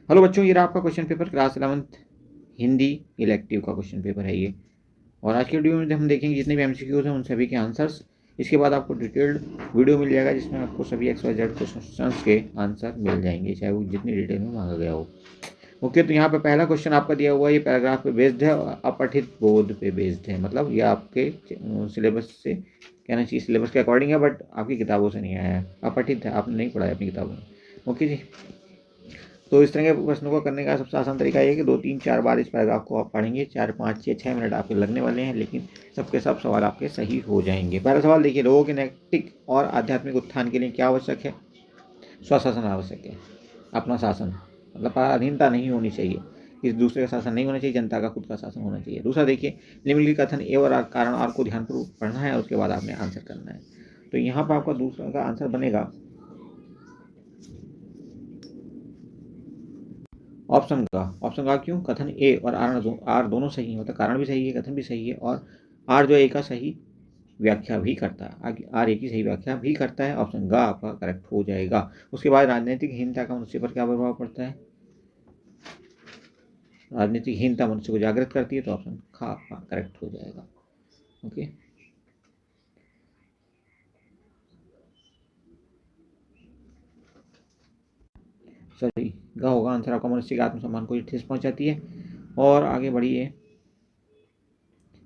Hello बच्चों, ये रहा आपका question paper class 11th Hindi elective का क्वेश्चन पेपर है ये। और आज के वीडियो में हम देखेंगे जितने भी एमसीक्यूज हैं उन सभी के आंसर्स। इसके बाद आपको डिटेल्ड वीडियो मिल जाएगा जिसमें आपको सभी XYZ क्वेश्चन के आंसर मिल जाएंगे, चाहे वो जितनी डिटेल में मांगा गया हो। ओके, तो यहाँ पे पहला क्वेश्चन आपका दिया हुआ है, ये पैराग्राफ पे बेस्ड है और अपठित बोध पे बेस्ड है। मतलब ये आपके सिलेबस से कहना चाहिए, सिलेबस के अकॉर्डिंग है बट आपकी किताबों से नहीं आया है, अपठित है, आपने नहीं पढ़ा है अपनी किताबों में। ओके जी, तो इस तरह के प्रश्नों को करने का सबसे आसान तरीका ये है कि 2-3-4 बार इस पैराग्राफ को आप पढ़ेंगे, 4-5-6 मिनट आपके लगने वाले हैं, लेकिन सबके सब सवाल आपके सही हो जाएंगे। पहला सवाल देखिए, लोगों के नैतिक और आध्यात्मिक उत्थान के लिए क्या आवश्यक है? स्वशासन आवश्यक है, अपना शासन, मतलब पराधीनता नहीं होनी चाहिए, किसी दूसरे का शासन नहीं होना चाहिए, जनता का खुद का शासन होना चाहिए। दूसरा देखिए, निम्नलिखित कथन ए और कारण आर को ध्यानपूर्वक पढ़ना है, उसके बाद आपने आंसर करना है। तो यहाँ पर आपका दूसरा का आंसर बनेगा ऑप्शन का। क्यों? कथन ए और आर दोनों सही है, मतलब कारण भी सही है, कथन भी सही है, और आर जो ए का सही व्याख्या भी करता है, आर ए की सही व्याख्या भी करता है। ऑप्शन ग आपका करेक्ट हो जाएगा। उसके बाद राजनीतिक हीनता का मनुष्य पर क्या प्रभाव पड़ता है? राजनीतिक हीनता मनुष्य को जागृत करती है, तो ऑप्शन ख आपका करेक्ट हो जाएगा। ओके, सही ग होगा आंसर आपका। मनुष्य के आत्मसम्मान को ठेस पहुंचाती है। और आगे बढ़िए,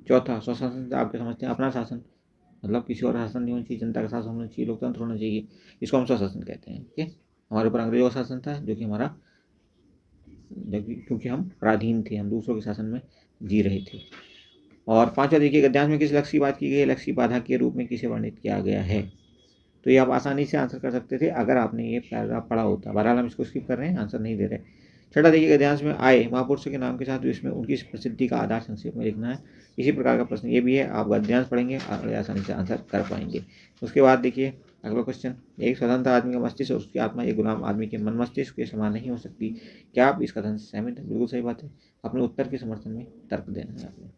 चौथा, स्वशासन से आप क्या समझते हैं? अपना शासन, मतलब किसी और शासन नहीं होना चाहिए, जनता का शासन होना चाहिए, लोकतंत्र होना चाहिए, इसको हम स्वशासन कहते हैं। ठीक है, हमारे ऊपर अंग्रेजों का शासन था जो कि हमारा, क्योंकि हम पराधीन थे, हम दूसरों के शासन में जी रहे थे। और पांचवा देखिए, गद्यांश में किस लक्ष्य की बात की गई है? लक्ष्य की बाधा के रूप में किसे वर्णित किया गया है? तो ये आप आसानी से आंसर कर सकते थे अगर आपने ये पैराग्राफ पढ़ा होता। बहरहाल हम इसको स्किप कर रहे हैं, आंसर नहीं दे रहे। छठा देखिए, गद्यांश में आए महापुरुषों के नाम के साथ इसमें उनकी प्रसिद्धि का आधार संक्षेप में लिखना है। इसी प्रकार का प्रश्न ये भी है, आप गद्यांश पढ़ेंगे और आसानी से आंसर कर पाएंगे। उसके बाद देखिए अगला क्वेश्चन, एक स्वतंत्र आदमी का मस्तिष्क और उसकी आत्मा एक गुलाम आदमी के मन मस्तिष्क के समान नहीं हो सकती, क्या आप इस कथन से सहमत हैं? बिल्कुल सही बात है। अपने उत्तर के समर्थन में तर्क देना है आपने।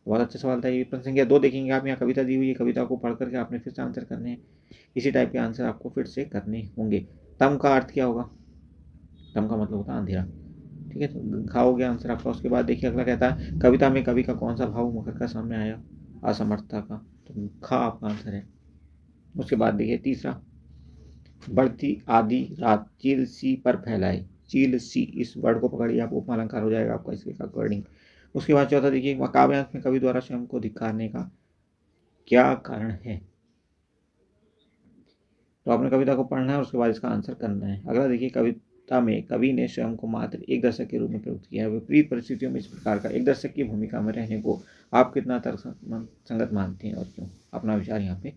बहुत अच्छा सवाल था ये। प्रश्न संख्या 2 देखेंगे आप, यहाँ कविता दी हुई है, कविता को पढ़ करके आपने फिर से आंसर करने हैं। इसी टाइप के आंसर आपको फिर से करने होंगे। तम का अर्थ क्या होगा? तम का मतलब होता है अंधेरा। ठीक है, तो खा हो गया आंसर आपका। उसके बाद देखिए अगला कहता है, कविता में कवि का कौन सा भाव मुखर का सामने आया? असमर्थता का, तो खा आपका आंसर है। उसके बाद देखिए तीसरा, बढ़ती आधी रात चील सी पर फैलाए। चील सी, इस वर्ड को पकड़िए, आप उपमा अलंकार हो जाएगा आपका इसके अकॉर्डिंग। उसके बाद चौथा देखिए, काव्यांश में कवि द्वारा स्वयं को धिक्कारने का क्या कारण है? तो आपने कविता को पढ़ना है और उसके बाद इसका आंसर करना है। अगला देखिए, कविता में कवि ने स्वयं को मात्र एक दर्शक के रूप में प्रयुक्त किया है। विपरीत परिस्थितियों में इस प्रकार का एक दर्शक की भूमिका में रहने को आप कितना तर्कसंगत मानते हैं और क्यों? अपना विचार यहाँ पे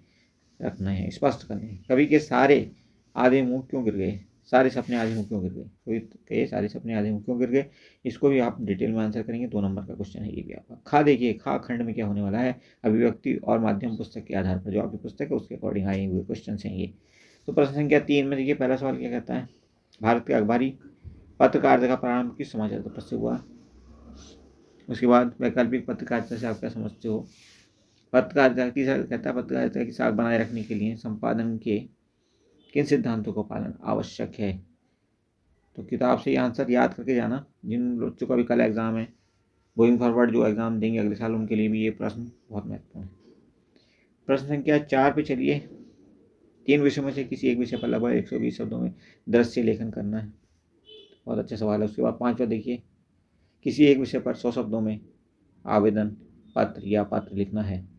रखना है, स्पष्ट करना है। कवि के सारे आधे मुंह क्यों गिर गए? सारे सपने आधे मुंह क्यों गिर गए? कवि के सारे सपने आधे मुंह क्यों गिर गए? इसको भी आप डिटेल में आंसर करेंगे। 2 नंबर का क्वेश्चन है ये भी आपका। खा देखिए, खा खंड में क्या होने वाला है? अभिव्यक्ति और माध्यम पुस्तक के आधार पर, जो आपकी पुस्तक है उसके अकॉर्डिंग आए हुए क्वेश्चन हैं ये। तो प्रश्न संख्या 3 में देखिए, पहला सवाल क्या कहता है? भारत के अखबारी पत्रकारिता का प्रारंभ किस समाचार पत्र से हुआ? उसके बाद वैकल्पिक पत्रकारिता से आप क्या समझते हो? पत्रकारिता, तीसरा कहता है, पत्रकारिता की साख बनाए रखने के लिए संपादन के किन सिद्धांतों का पालन आवश्यक है? तो किताब से ये आंसर याद करके जाना, जिन बच्चों का भी कल एग्जाम है, गोइंग फॉरवर्ड जो एग्जाम देंगे अगले साल, उनके लिए भी ये प्रश्न बहुत महत्वपूर्ण है। प्रश्न संख्या 4 पे चलिए, 3 विषयों में से किसी एक विषय पर लगभग 120 शब्दों में दृश्य लेखन करना है। बहुत अच्छा सवाल है। उसके बाद 5वां देखिए, किसी एक विषय पर 100 शब्दों में आवेदन पत्र या पत्र लिखना है।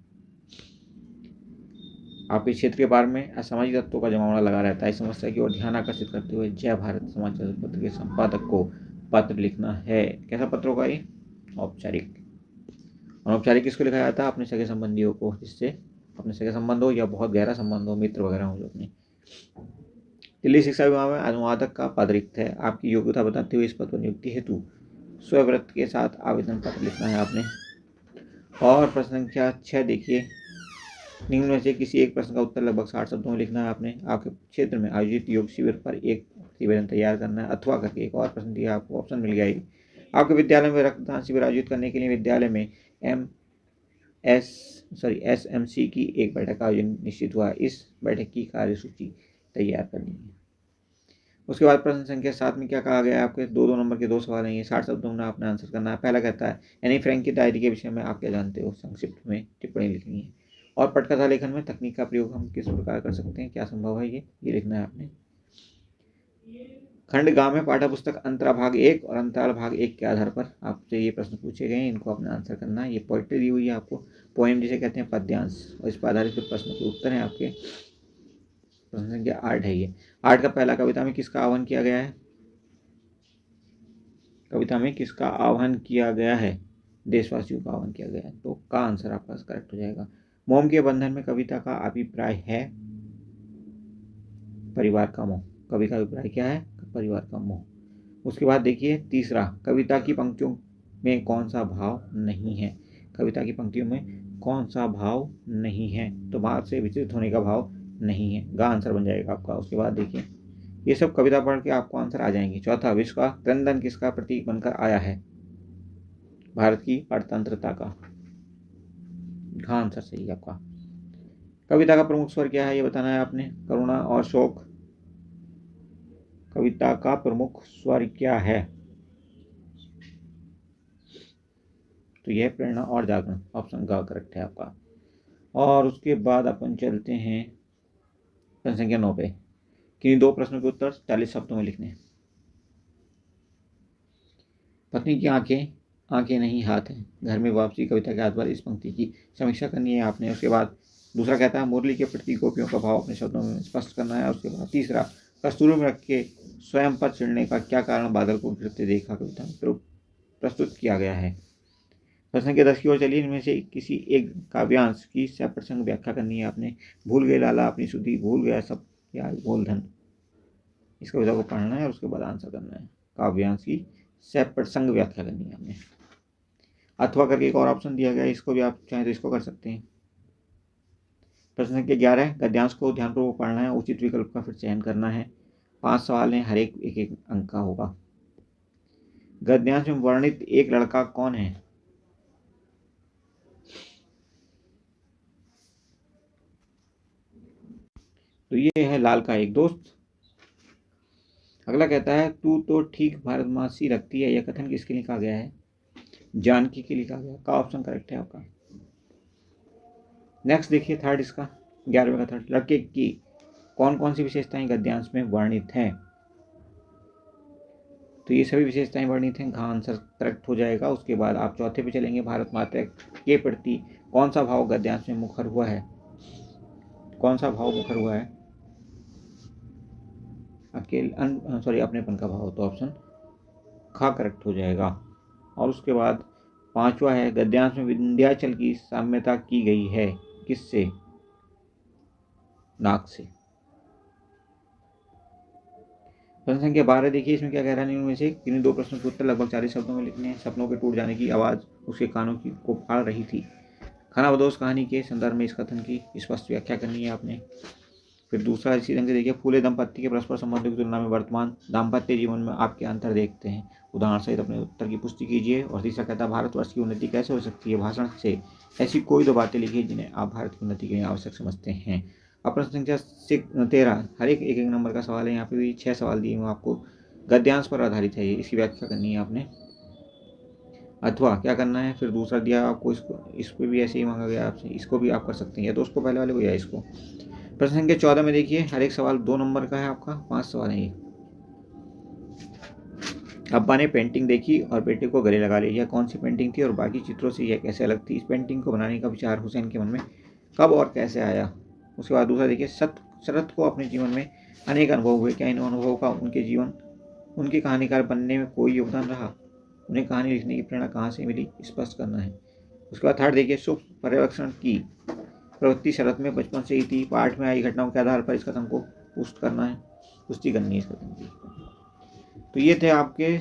आपके क्षेत्र के बारे में असामाजिक तत्वों का जमावड़ा लगा रहता है, इस समस्या की ओर ध्यान आकर्षित करते हुए जय भारत समाचार पत्र के संपादक को पत्र लिखना है। कैसा पत्र होगा ये? औपचारिक। अनौपचारिक किसको लिखा जाता है? अपने सगे संबंधियों को, जिससे अपने सगे संबंध हो या बहुत गहरा संबंध हो, मित्र वगैरह हो जो अपने। दिल्ली शिक्षा विभाग में अनुवादक का पद रिक्त है, आपकी योग्यता बताते हुए इस पद पर नियुक्ति हेतु स्ववृत्त के साथ आवेदन पत्र लिखना है आपने। और प्रश्न संख्या 6 देखिए, निम्न में से किसी एक प्रश्न का उत्तर लगभग 60 शब्दों में लिखना है आपने। आपके क्षेत्र में आयोजित योग शिविर पर एक प्रतिवेदन तैयार करना है, अथवा करके एक और प्रश्न दिया, आपको ऑप्शन मिल गया। आपके विद्यालय में रक्तदान शिविर आयोजित करने के लिए विद्यालय में SMC की एक बैठक का आयोजन निश्चित हुआ। इस बैठक की कार्यसूची तैयार करनी है। उसके बाद प्रश्न संख्या 7 में क्या कहा गया है आपके 2-2 नंबर के 2 सवाल हैं, ये 60 शब्दों में आपने आंसर करना है। पहला कहता है एनी फ्रैंक की डायरी के विषय में आप क्या जानते हो, संक्षिप्त में टिप्पणी लिखनी है। और पटकथा लेखन में तकनीक का प्रयोग हम किस प्रकार कर सकते हैं, क्या संभव है, ये लिखना है आपने। खंड गांव में पाठ्य पुस्तक अंतरा भाग 1 और अंतराल भाग 1 के आधार पर आपसे ये प्रश्न पूछे गए हैं, इनको आपने आंसर करना है। ये पोएट्री दी हुई है आपको, पोएम जिसे कहते हैं पद्यांश, और इस पर आधारित प्रश्न के उत्तर हैं आपके। प्रश्न संख्या 8 है ये। 8 का पहला, कविता में किसका आह्वान किया गया है, कविता में किसका आह्वान किया गया है, देशवासियों का आह्वान किया गया है, तो का आंसर आपका करेक्ट हो जाएगा। मोम के बंधन में कविता का अभिप्राय है परिवार का मोह, कवि का अभिप्राय क्या है, परिवार का मोह। उसके बाद देखिए तीसरा, कविता की पंक्तियों में कौन सा भाव नहीं है, कविता की पंक्तियों में कौन सा भाव नहीं है, तो भाव से विचलित होने का भाव नहीं है, गा आंसर बन जाएगा आपका। उसके बाद देखिए ये सब कविता पढ़ के आपको आंसर आ जाएंगे। चौथा, विश्व का क्रंदन किसका प्रतीक बनकर आया है, भारत की पारतंत्रता का, घा आंसर सही है आपका। कविता का प्रमुख स्वर क्या है ये बताना है आपने, करुणा और शोक, कविता का प्रमुख स्वर क्या है, तो यह प्रेरणा और जागरण, ऑप्शन ग करेक्ट है आपका। और उसके बाद अपन चलते हैं प्रश्न संख्या 9 पे, किन्हीं 2 प्रश्नों के उत्तर 40 शब्दों में लिखने हैं। पत्नी की आंखें आंखें नहीं हाथ हैं, घर में वापसी कविता के आधार पर इस पंक्ति की समीक्षा करनी है आपने। उसके बाद दूसरा कहता है मुरली के प्रति गोपियों का भाव अपने शब्दों में स्पष्ट करना है। उसके बाद तीसरा, कस्तूरी में रख के स्वयं पर चिढ़ने का क्या कारण बादल को गिरते देखा कविता में प्रस्तुत किया गया है। प्रश्न संख्या 10 की ओर चलिए, इनमें से किसी एक काव्यांश की सप्रसंग व्याख्या करनी है आपने। भूल गए लाला अपनी सुधी, भूल गया सब या गोल्धन, इस कविता को पढ़ना है और उसके बाद आंसर करना है। काव्यांश की सप्रसंग व्याख्या करनी है आपने। अथवा करके एक और ऑप्शन दिया गया है, इसको भी आप चाहें तो इसको कर सकते हैं। प्रश्न संख्या 11, गद्यांश को ध्यानपूर्वक पढ़ना है, उचित विकल्प का फिर चयन करना है। 5 सवाल हैं, हर एक एक अंक का होगा। गद्यांश में वर्णित एक लड़का कौन है, तो ये है लाल का एक दोस्त। अगला कहता है तू तो ठीक भारत माँ सी रखती है, यह कथन किसके लिए कहा गया है, जानकी के लिए कहा गया, का ऑप्शन करेक्ट है आपका। नेक्स्ट देखिए थर्ड, इसका 11वें का थर्ड, लड़के की कौन कौन सी विशेषताएं गद्यांश में वर्णित हैं, तो ये सभी विशेषताएं वर्णित हैं, घा आंसर करेक्ट हो जाएगा। उसके बाद आप चौथे पे चलेंगे, भारत माता के प्रति कौन सा भाव गद्यांश में मुखर हुआ है, कौन सा भाव मुखर हुआ है, अपनेपन का भाव, तो ऑप्शन खा करेक्ट हो जाएगा। और उसके बाद 5वां है, गद्यांश में विंध्याचल की साम्यता की गई है, किससे, नाक से। प्रश्न संख्या 12 देखिए, इसमें क्या कह रहा है, इनमें से किन्हीं 2 प्रश्नों के उत्तर लगभग 40 शब्दों में लिखने हैं। सपनों के टूट जाने की आवाज़ उसके कानों की को फाड़ रही थी, खानाबदोश कहानी के संदर्भ में इस कथन की स्पष्ट व्याख्या करनी है आपने। फिर दूसरा इसी ढंग से देखिए, फूले दंपत्ति के परस्पर संबंधों की तुलना में वर्तमान दाम्पत्य जीवन में आप क्या अंतर देखते हैं, उदाहरण सहित अपने उत्तर की पुष्टि कीजिए। और तीसरा कहता है भारतवर्ष की उन्नति कैसे हो सकती है, भाषण से ऐसी कोई 2 बातें लिखिए जिन्हें आप भारत की उन्नति के लिए आवश्यक समझते हैं। अब प्रश्न संख्या 13, हर एक एक नंबर का सवाल है, यहाँ पे भी 6 सवाल दिए हुए आपको, गद्यांश पर आधारित है ये, इसकी व्याख्या करनी है आपने। अथवा क्या करना है, फिर दूसरा दिया आपको, इसको भी ऐसे ही मांगा गया आपसे, इसको भी आप कर सकते हैं, या तो उसको पहले वाले को या इसको। प्रश्न संख्या 14 में देखिए, हर एक सवाल 2 नंबर का है आपका, 5 सवाल है ये। अब्बा ने पेंटिंग देखी और बेटे को गले लगा लिया, यह कौन सी पेंटिंग थी और बाकी चित्रों से यह कैसे अलग थी, इस पेंटिंग को बनाने का विचार हुसैन के मन में कब और कैसे आया। उसके बाद दूसरा देखिए, शरत को अपने जीवन में अनेक अनुभव हुए, क्या इन अनुभवों का उनके कहानीकार बनने में कोई योगदान रहा, उन्हें कहानी लिखने की प्रेरणा कहाँ से मिली, स्पष्ट करना है। उसके बाद थर्ड देखिए, सूक्ष्म पर्यवेक्षण की प्रवृत्ति शरत में बचपन से ही थी, पाठ में आई घटनाओं के आधार पर इस कथन को पुष्टि करनी है इस कथन की। तो ये थे आपके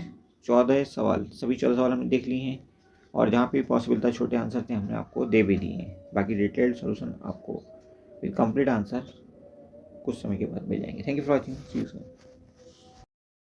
14 सवाल, सभी 14 सवाल हमने देख लिए हैं, और जहाँ पे पॉसिबल था छोटे आंसर थे हमने आपको दे भी दिए हैं। बाकी डिटेल्ड सोल्यूशन आपको विद कंप्लीट आंसर कुछ समय के बाद मिल जाएंगे। Thank you for watching, see you soon.